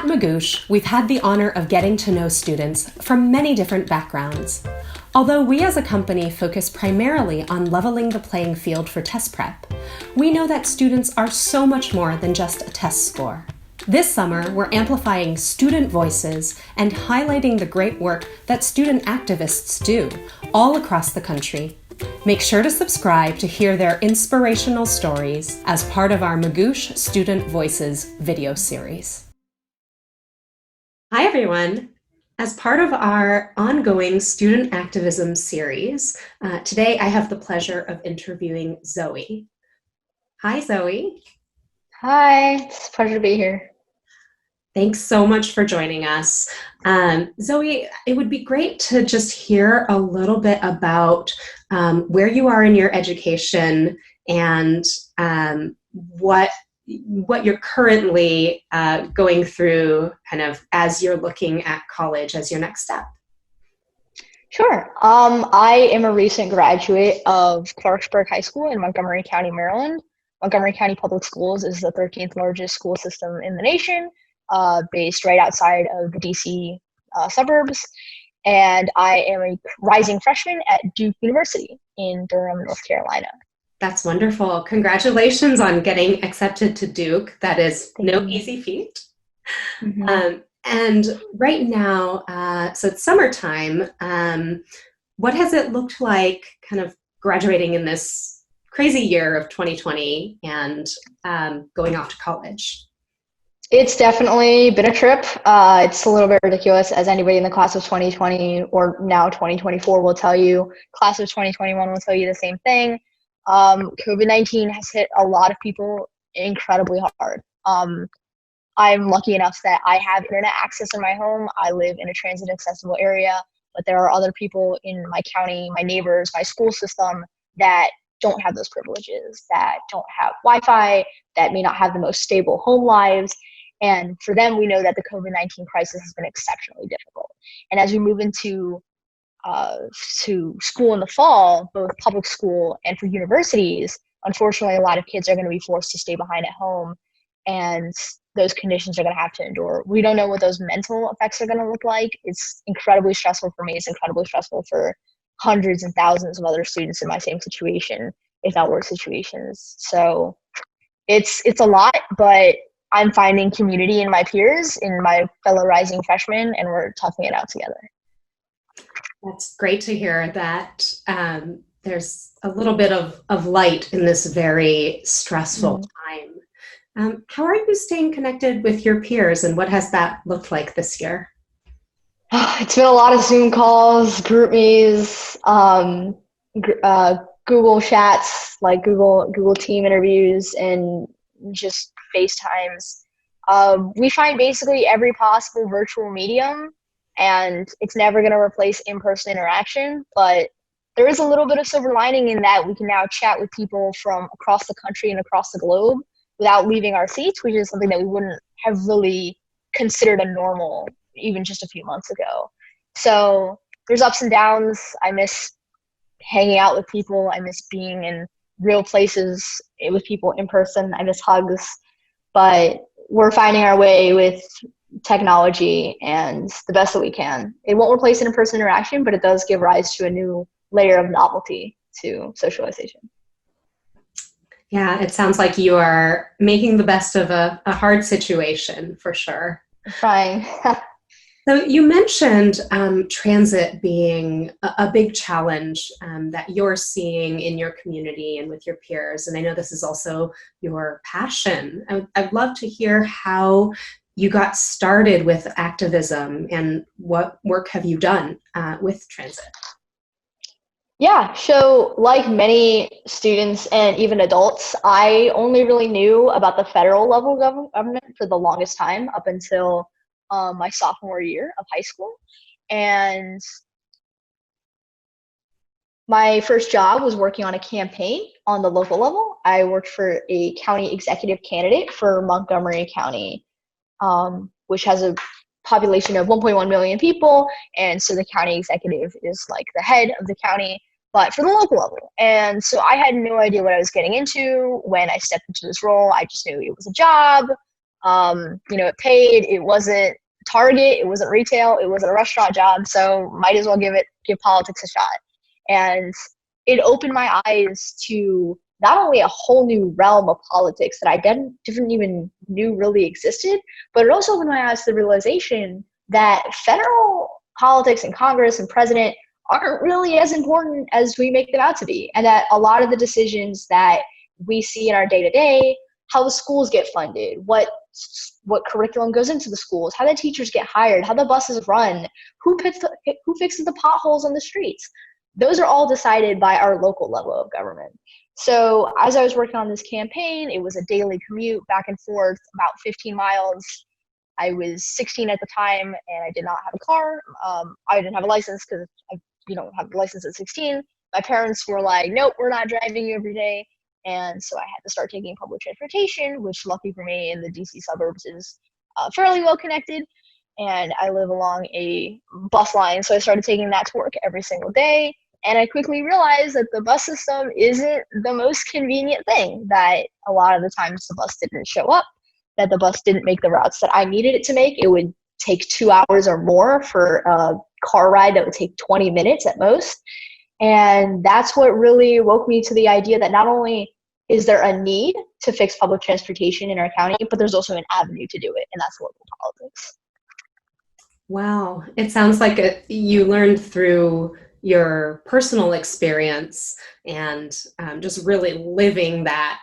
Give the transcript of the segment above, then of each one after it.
At Magoosh, we've had the honor of getting to know students from many different backgrounds. Although we as a company focus primarily on leveling the playing field for test prep, we know that students are so much more than just a test score. This summer, we're amplifying student voices and highlighting the great work that student activists do all across the country. Make sure to subscribe to hear their inspirational stories as part of our Magoosh Student Voices video series. Hi, everyone. As part of our ongoing student activism series, today I have the pleasure of interviewing Zoe. Hi, Zoe. Hi, it's a pleasure to be here. Thanks so much for joining us. Zoe, it would be great to just hear a little bit about where you are in your education and what you're currently going through kind of as you're looking at college as your next step. Sure. I am a recent graduate of Clarksburg High School in Montgomery County, Maryland. Montgomery County Public Schools is the 13th largest school system in the nation, based right outside of the DC suburbs. And I am a rising freshman at Duke University in Durham, North Carolina. That's wonderful. Congratulations on getting accepted to Duke. That is no easy feat. Mm-hmm. And right now, so it's summertime. What has it looked like kind of graduating in this crazy year of 2020 and going off to college? It's definitely been a trip. It's a little bit ridiculous, as anybody in the class of 2020 or now 2024 will tell you. Class of 2021 will tell you the same thing. COVID-19 has hit a lot of people incredibly hard. I'm lucky enough that I have internet access in my home. I live in a transit accessible area, but there are other people in my county, my neighbors, my school system that don't have those privileges, that don't have Wi-Fi, that may not have the most stable home lives. And for them, we know that the COVID-19 crisis has been exceptionally difficult. And as we move into to school in the fall, both public school and for universities, unfortunately, a lot of kids are going to be forced to stay behind at home, and those conditions are going to have to endure. We don't know what those mental effects are going to look like. It's incredibly stressful for me. It's incredibly stressful for hundreds and thousands of other students in my same situation, if not worse situations. So it's a lot, but I'm finding community in my peers, in my fellow rising freshmen, and we're toughing it out together. That's great to hear that there's a little bit of light in this very stressful time. How are you staying connected with your peers, and what has that looked like this year? It's been a lot of Zoom calls, group meets, Google chats, like Google Team interviews, and just FaceTimes. We find basically every possible virtual medium, and it's never going to replace in-person interaction, but there is a little bit of silver lining in that we can now chat with people from across the country and across the globe without leaving our seats, which is something that we wouldn't have really considered a normal even just a few months ago. So there's ups and downs. I miss hanging out with people. I miss being in real places with people in person. I miss hugs, but we're finding our way with technology and the best that we can. It won't replace an in-person interaction, but it does give rise to a new layer of novelty to socialization. Yeah, it sounds like you are making the best of a hard situation, for sure. I'm trying. So you mentioned transit being a big challenge that you're seeing in your community and with your peers. And I know this is also your passion. I'd love to hear how you got started with activism and what work have you done with transit? Yeah, so like many students and even adults, I only really knew about the federal level government for the longest time up until my sophomore year of high school. And my first job was working on a campaign on the local level. I worked for a county executive candidate for Montgomery County, which has a population of 1.1 million people. And so the county executive is like the head of the county, but for the local level. And so I had no idea what I was getting into when I stepped into this role. I just knew it was a job. It paid. It wasn't Target. It wasn't retail. It wasn't a restaurant job. So might as well give politics a shot. And it opened my eyes to not only a whole new realm of politics that I didn't even knew really existed, but it also opened my eyes to the realization that federal politics and Congress and president aren't really as important as we make them out to be. And that a lot of the decisions that we see in our day-to-day, how the schools get funded, what curriculum goes into the schools, how the teachers get hired, how the buses run, who fixes the potholes on the streets. Those are all decided by our local level of government. So as I was working on this campaign, it was a daily commute back and forth, about 15 miles. I was 16 at the time, and I did not have a car. I didn't have a license because you don't have a license at 16. My parents were like, nope, we're not driving you every day. And so I had to start taking public transportation, which lucky for me in the DC suburbs is fairly well connected. And I live along a bus line. So I started taking that to work every single day. And I quickly realized that the bus system isn't the most convenient thing, that a lot of the times the bus didn't show up, that the bus didn't make the routes that I needed it to make. It would take 2 hours or more for a car ride that would take 20 minutes at most. And that's what really woke me to the idea that not only is there a need to fix public transportation in our county, but there's also an avenue to do it, and that's local politics. Wow. It sounds like you learned through your personal experience and just really living that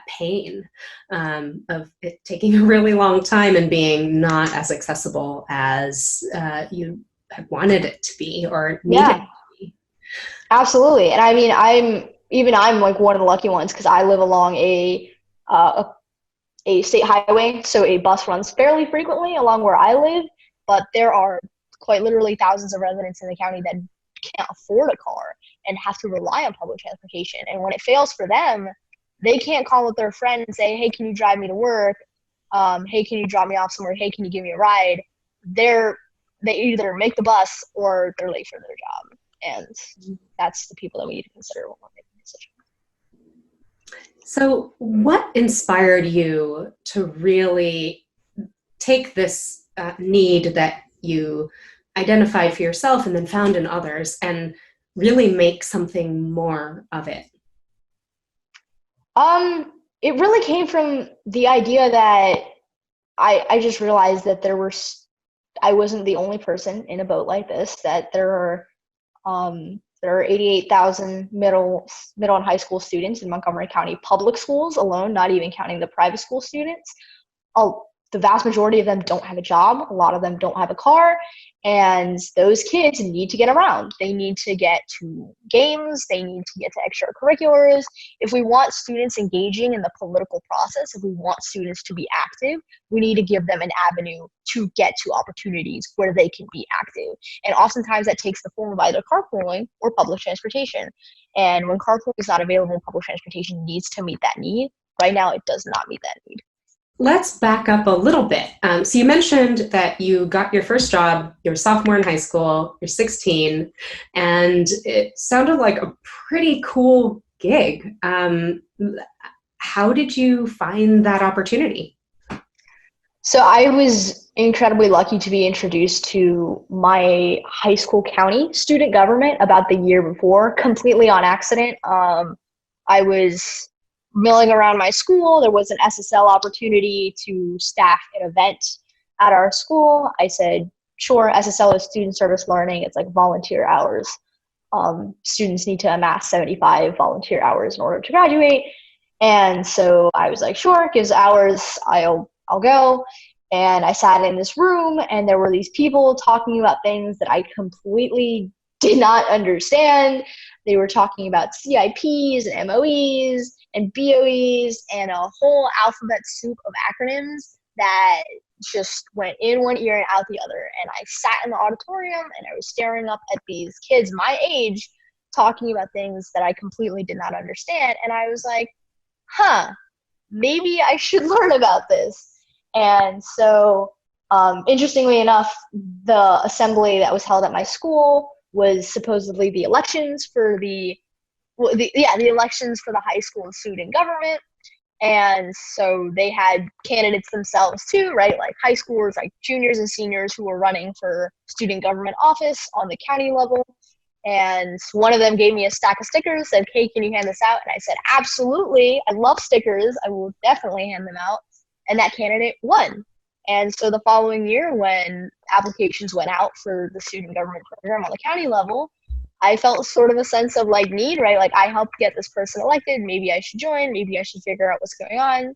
pain of it taking a really long time and being not as accessible as you had wanted it to be or needed it to be. Absolutely. And I mean, I'm like one of the lucky ones because I live along a state highway, so a bus runs fairly frequently along where I live, but there are quite literally thousands of residents in the county that can't afford a car and have to rely on public transportation. And when it fails for them, they can't call up their friend and say, hey, can you drive me to work? Hey, can you drop me off somewhere? Hey, can you give me a ride? They either make the bus or they're late for their job. And that's the people that we need to consider when we're making decisions. So what inspired you to really take this need that you identified for yourself and then found in others and really make something more of it? It really came from the idea that I just realized that I wasn't the only person in a boat like this, that there are 88,000 middle and high school students in Montgomery County public schools alone, not even counting the private school students. The vast majority of them don't have a job. A lot of them don't have a car. And those kids need to get around. They need to get to games. They need to get to extracurriculars. If we want students engaging in the political process, if we want students to be active, we need to give them an avenue to get to opportunities where they can be active. And oftentimes that takes the form of either carpooling or public transportation. And when carpooling is not available, public transportation needs to meet that need. Right now, it does not meet that need. Let's back up a little bit. So you mentioned that you got your first job, you're a sophomore in high school, you're 16, and it sounded like a pretty cool gig. How did you find that opportunity? So I was incredibly lucky to be introduced to my high school county student government about the year before, completely on accident. I was milling around my school. There was an SSL opportunity to staff an event at our school. I said, sure. SSL is student service learning. It's like volunteer hours. Students need to amass 75 volunteer hours in order to graduate. And so I was like, sure, gives hours, I'll go. And I sat in this room and there were these people talking about things that I completely did not understand. They were talking about CIPs and MOEs and BOEs and a whole alphabet soup of acronyms that just went in one ear and out the other. And I sat in the auditorium and I was staring up at these kids my age talking about things that I completely did not understand. And I was like, maybe I should learn about this. And so interestingly enough, the assembly that was held at my school was supposedly the elections for the elections for the high school student government. And so they had candidates themselves too, right? Like high schoolers, like juniors and seniors who were running for student government office on the county level. And one of them gave me a stack of stickers, said, "Hey, can you hand this out?" And I said, "Absolutely. I love stickers. I will definitely hand them out." And that candidate won. And so the following year, when applications went out for the student government program on the county level, I felt sort of a sense of like need, right? Like I helped get this person elected. Maybe I should join. Maybe I should figure out what's going on.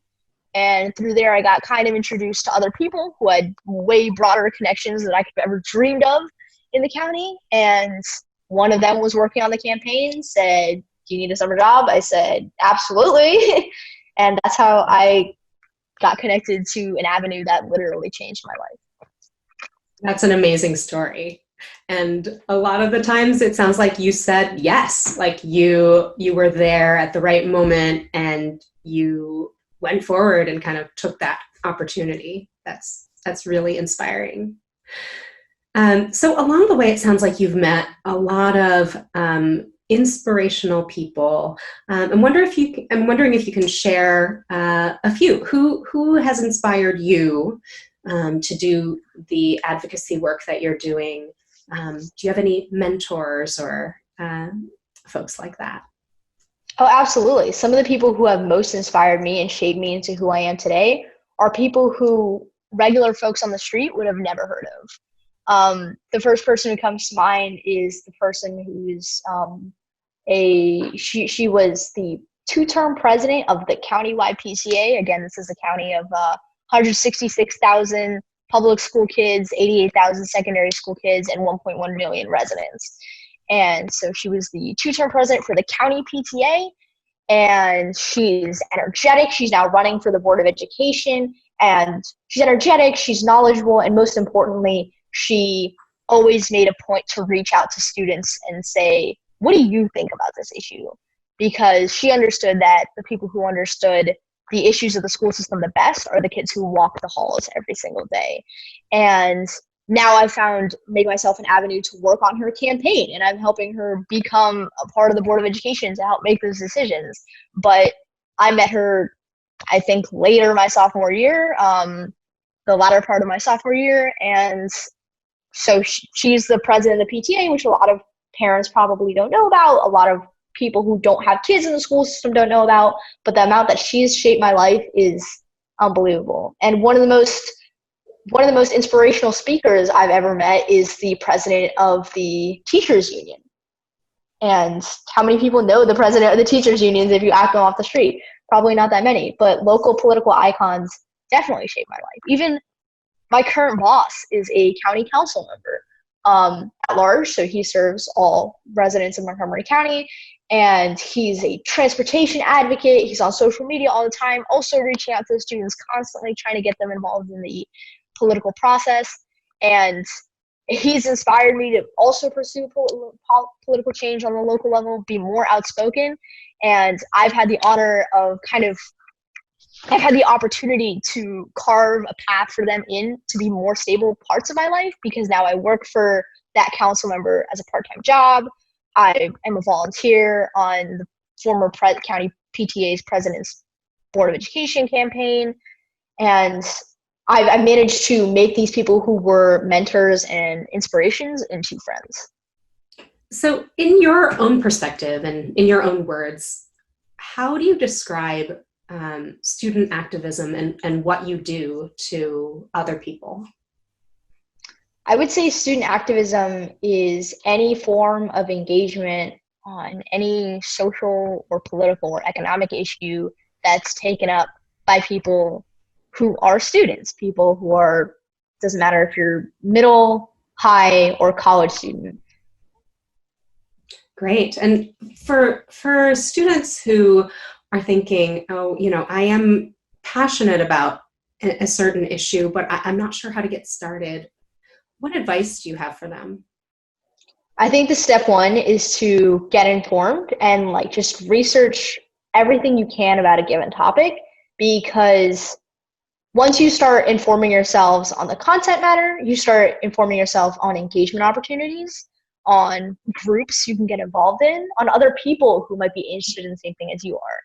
And through there, I got kind of introduced to other people who had way broader connections than I could have ever dreamed of in the county. And one of them was working on the campaign, said, "Do you need a summer job?" I said, "Absolutely." And that's how I got connected to an avenue that literally changed my life. That's an amazing story. And a lot of the times it sounds like you said yes, like you were there at the right moment and you went forward and kind of took that opportunity. That's really inspiring. So along the way, it sounds like you've met a lot of inspirational people. I'm wondering if you can share a few. Who has inspired you to do the advocacy work that you're doing? Do you have any mentors or folks like that? Oh, absolutely. Some of the people who have most inspired me and shaped me into who I am today are people who regular folks on the street would have never heard of. The first person who comes to mind is the person who's she was the two-term president of the countywide PTA. Again, this is a county of 166,000 public school kids, 88,000 secondary school kids, and 1.1 million residents. And so she was the two-term president for the county PTA, and she's energetic. She's now running for the Board of Education, and she's energetic, she's knowledgeable, and most importantly, she always made a point to reach out to students and say, "What do you think about this issue?" Because she understood that the people who understood the issues of the school system the best are the kids who walk the halls every single day. And now I've made myself an avenue to work on her campaign, and I'm helping her become a part of the Board of Education to help make those decisions. But I met her, I think, later my sophomore year, the latter part of my sophomore year, and so she's the president of the PTA, which a lot of parents probably don't know about, a lot of people who don't have kids in the school system don't know about, but the amount that she's shaped my life is unbelievable. And one of the most inspirational speakers I've ever met is the president of the teachers union. And how many people know the president of the teachers unions if you ask them off the street? Probably not that many, but local political icons definitely shaped my life. Even my current boss is a county council member at large, so he serves all residents of Montgomery County, and he's a transportation advocate. He's on social media all the time, also reaching out to the students constantly, trying to get them involved in the political process. And he's inspired me to also pursue political change on the local level, be more outspoken. And I've had the opportunity to carve a path for them in to be more stable parts of my life, because now I work for that council member as a part-time job. I am a volunteer on the former county PTA's president's Board of Education campaign. And I managed to make these people who were mentors and inspirations into friends. So in your own perspective and in your own words, how do you describe student activism and what you do to other people? I would say student activism is any form of engagement on any social or political or economic issue that's taken up by people who are students, people who are, doesn't matter if you're middle, high, or college student. Great. And for students who are thinking, oh, I am passionate about a certain issue, but I'm not sure how to get started, what advice do you have for them? I think the step one is to get informed and just research everything you can about a given topic, because once you start informing yourselves on the content matter, you start informing yourself on engagement opportunities, on groups you can get involved in, on other people who might be interested in the same thing as you are.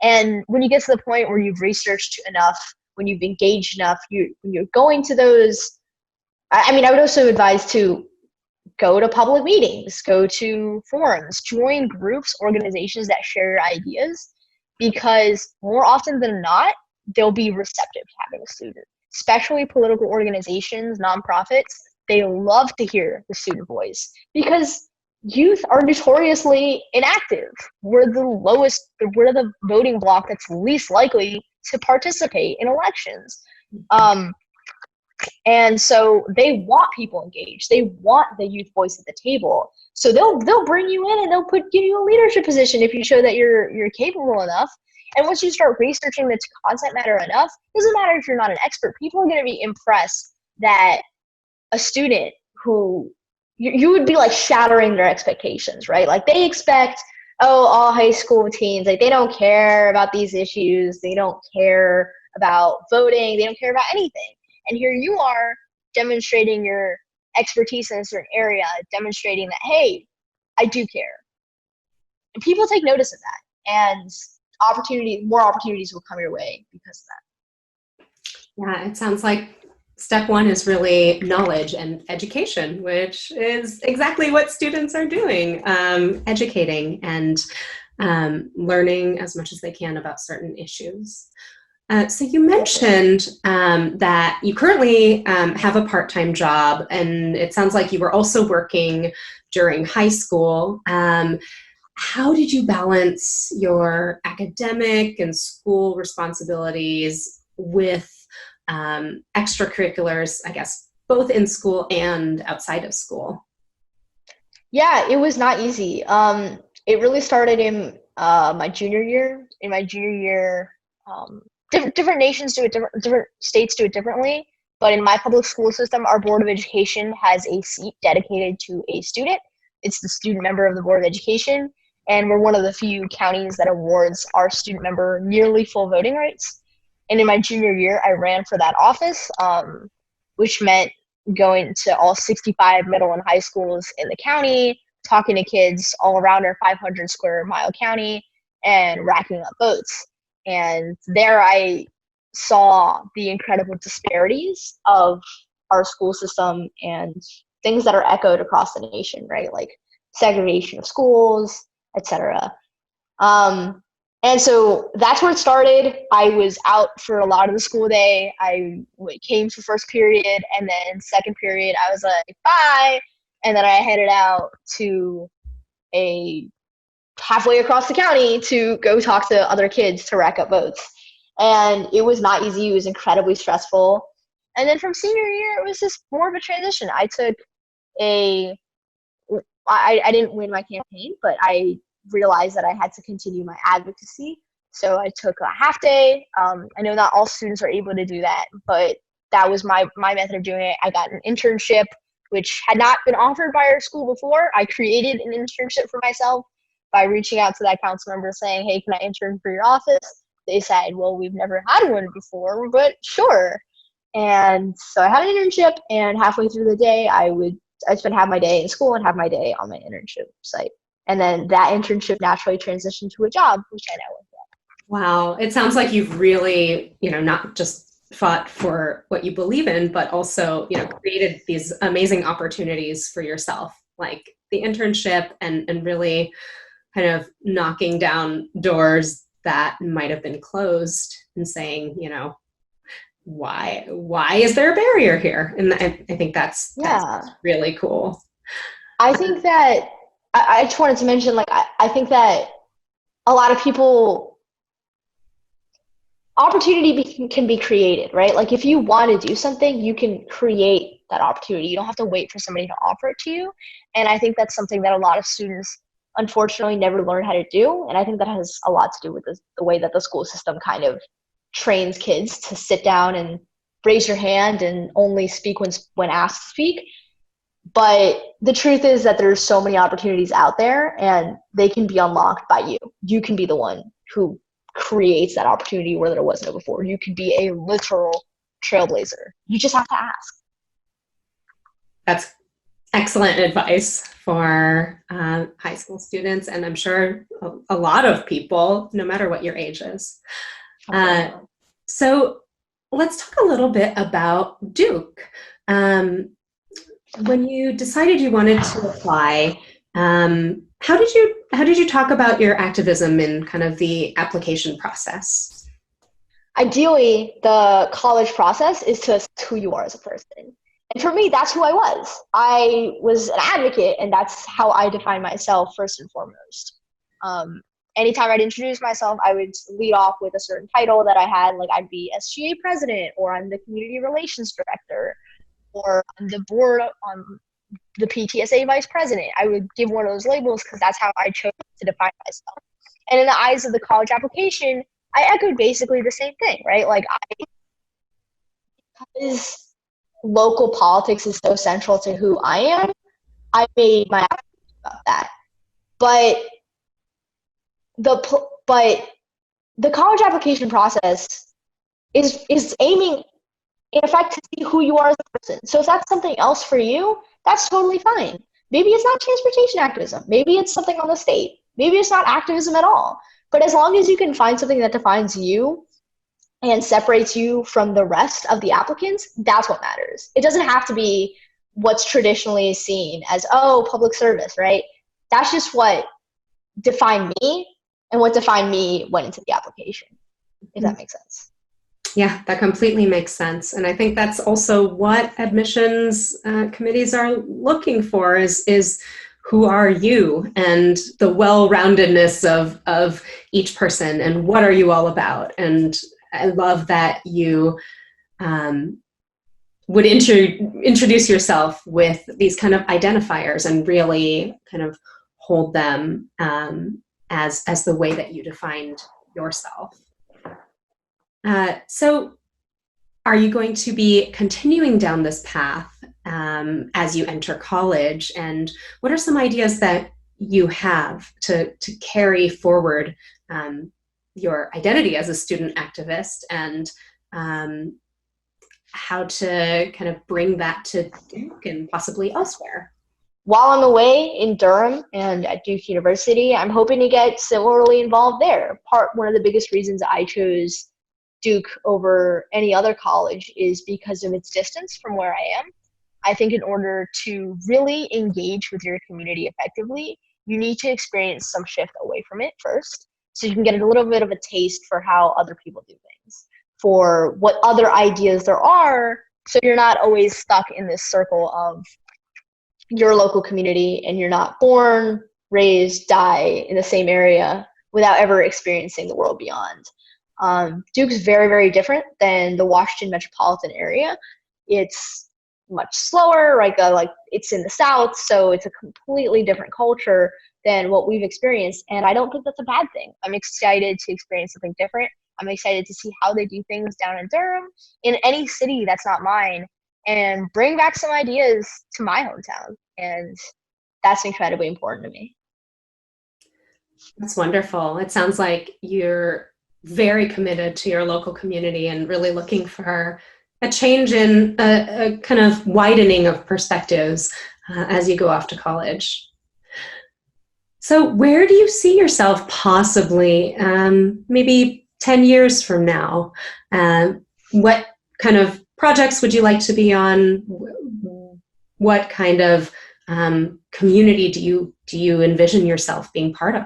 And when you get to the point where you've researched enough, when you've engaged enough, when you're going to those, I mean, I would also advise to go to public meetings, go to forums, join groups, organizations that share your ideas, because more often than not, they'll be receptive to having a student, especially political organizations, nonprofits. They love to hear the student voice because youth are notoriously inactive. We're the voting bloc that's least likely to participate in elections. And so they want people engaged. They want the youth voice at the table. So they'll bring you in and they'll give you a leadership position if you show that you're capable enough. And once you start researching the content matter enough, it doesn't matter if you're not an expert. People are going to be impressed that a student who you would be like shattering their expectations, right? Like they expect, oh, all high school teens, like they don't care about these issues. They don't care about voting. They don't care about anything. And here you are demonstrating your expertise in a certain area, demonstrating that, hey, I do care. And people take notice of that. And more opportunities will come your way because of that. Yeah, it sounds like step one is really knowledge and education, which is exactly what students are doing, educating and learning as much as they can about certain issues. So you mentioned that you currently have a part-time job, and it sounds like you were also working during high school. How did you balance your academic and school responsibilities with extracurriculars, I guess, both in school and outside of school? Yeah, it was not easy. It really started in my junior year. In my junior year, different nations do it different states do it differently, but in my public school system, our Board of Education has a seat dedicated to a student. It's the student member of the Board of Education, and we're one of the few counties that awards our student member nearly full voting rights. And in my junior year, I ran for that office, which meant going to all 65 middle and high schools in the county, talking to kids all around our 500 square mile county, and racking up votes. And there I saw the incredible disparities of our school system and things that are echoed across the nation, right? Like segregation of schools, etc. And so that's where it started. I was out for a lot of the school day. I came for first period, and then second period, I was like, bye. And then I headed out to halfway across the county to go talk to other kids to rack up votes. And it was not easy. It was incredibly stressful. And then from senior year, it was just more of a transition. I didn't win my campaign, but I realized that I had to continue my advocacy. So I took a half day. I know not all students are able to do that, but that was my method of doing it. I got an internship, which had not been offered by our school before. I created an internship for myself by reaching out to that council member saying, hey, can I intern for your office? They said, well, we've never had one before, but sure. And so I had an internship, and halfway through the day, I'd spend half my day in school and half my day on my internship site. And then that internship naturally transitioned to a job, which I now work at. Wow. It sounds like you've really, not just fought for what you believe in, but also, created these amazing opportunities for yourself, like the internship and really kind of knocking down doors that might have been closed and saying, why is there a barrier here? And I think that's really cool. I think that I just wanted to mention, I think that a lot of people, opportunity can be created, right? Like if you want to do something, you can create that opportunity. You don't have to wait for somebody to offer it to you. And I think that's something that a lot of students unfortunately never learn how to do. And I think that has a lot to do with the way that the school system kind of trains kids to sit down and raise your hand and only speak when asked to speak. But the truth is that there's so many opportunities out there, and they can be unlocked by you. You can be the one who creates that opportunity where there was no before. You could be a literal trailblazer. You just have to ask. That's excellent advice for high school students, and I'm sure a lot of people, no matter what your age is. So let's talk a little bit about Duke. When you decided you wanted to apply, how did you talk about your activism in kind of the application process? Ideally, the college process is to assess who you are as a person. And for me, that's who I was. I was an advocate, and that's how I define myself first and foremost. Anytime I'd introduce myself, I would lead off with a certain title that I had, like I'd be SGA president, or I'm the community relations director, or I'm the board on the PTSA vice president. I would give one of those labels because that's how I chose to define myself. And in the eyes of the college application, I echoed basically the same thing, right? Like, because local politics is so central to who I am, I made my application about that. But the college application process is aiming, in effect, to see who you are as a person. So if that's something else for you, that's totally fine. Maybe it's not transportation activism. Maybe it's something on the state. Maybe it's not activism at all. But as long as you can find something that defines you and separates you from the rest of the applicants, that's what matters. It doesn't have to be what's traditionally seen as, oh, public service, right? That's just what defined me, and what defined me went into the application, if that makes sense. Yeah, that completely makes sense. And I think that's also what admissions committees are looking for is who are you, and the well-roundedness of each person, and what are you all about. And I love that you would introduce yourself with these kind of identifiers and really kind of hold them as the way that you defined yourself. So are you going to be continuing down this path as you enter college? And what are some ideas that you have to carry forward your identity as a student activist, and how to kind of bring that to Duke and possibly elsewhere? While I'm away in Durham and at Duke University, I'm hoping to get similarly involved there. One of the biggest reasons I chose Duke over any other college is because of its distance from where I am. I think in order to really engage with your community effectively, you need to experience some shift away from it first, so you can get a little bit of a taste for how other people do things, for what other ideas there are, so you're not always stuck in this circle of your local community and you're not born, raised, die in the same area without ever experiencing the world beyond. Duke's very, very different than the Washington metropolitan area. It's much slower, like it's in the South, so it's a completely different culture than what we've experienced, and I don't think that's a bad thing. I'm excited to experience something different. I'm excited to see how they do things down in Durham, in any city that's not mine, and bring back some ideas to my hometown, and that's incredibly important to me. That's wonderful. It sounds like you're very committed to your local community and really looking for a change in a kind of widening of perspectives as you go off to college. So where do you see yourself possibly maybe 10 years from now? What kind of projects would you like to be on? What kind of community do you envision yourself being part of?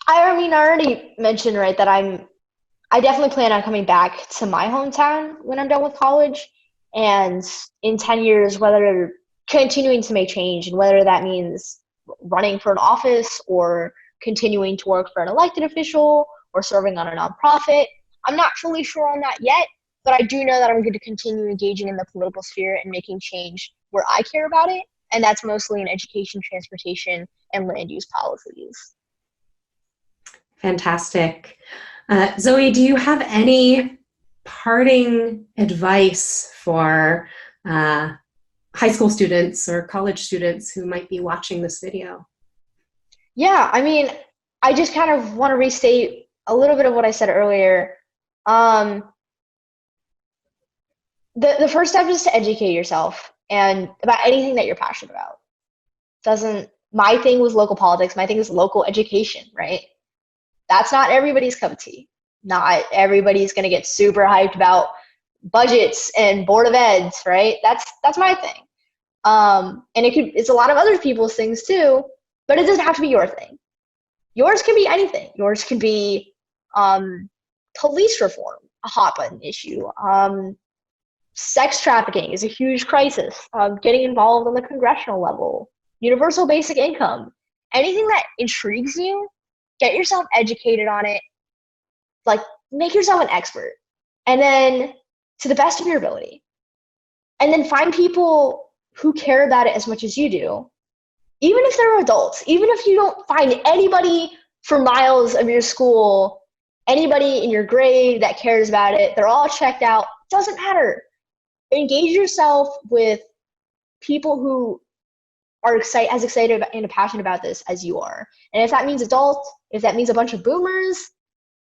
I already mentioned, right, that I definitely plan on coming back to my hometown when I'm done with college, and in 10 years, whether continuing to make change, and whether that means running for an office or continuing to work for an elected official or serving on a nonprofit. I'm not fully sure on that yet, but I do know that I'm going to continue engaging in the political sphere and making change where I care about it, and that's mostly in education, transportation, and land use policies. Fantastic. Zoe, do you have any parting advice for high school students or college students who might be watching this video? Yeah, I mean, I just kind of want to restate a little bit of what I said earlier. The first step is to educate yourself and about anything that you're passionate about. My thing was local politics. My thing is local education, right? That's not everybody's cup of tea. Not everybody's going to get super hyped about budgets and board of eds, right? That's my thing. And it's a lot of other people's things too, but it doesn't have to be your thing. Yours can be anything. Yours can be police reform, a hot button issue. Sex trafficking is a huge crisis. Getting involved on the congressional level, universal basic income, anything that intrigues you, get yourself educated on it. Like, make yourself an expert, and then to the best of your ability, and then find people who care about it as much as you do, even if they're adults, even if you don't find anybody for miles of your school, anybody in your grade that cares about it, they're all checked out, doesn't matter. Engage yourself with people who are as excited and passionate about this as you are. And if that means adults, if that means a bunch of boomers,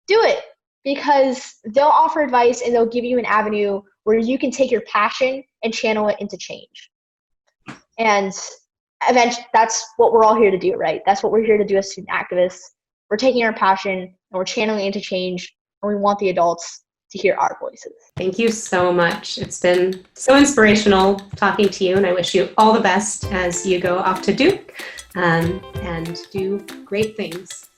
do it, because they'll offer advice and they'll give you an avenue where you can take your passion and channel it into change. And eventually, that's what we're all here to do, right? That's what we're here to do as student activists. We're taking our passion and we're channeling it into change, and we want the adults to hear our voices. Thank you so much. It's been so inspirational talking to you, and I wish you all the best as you go off to Duke and do great things.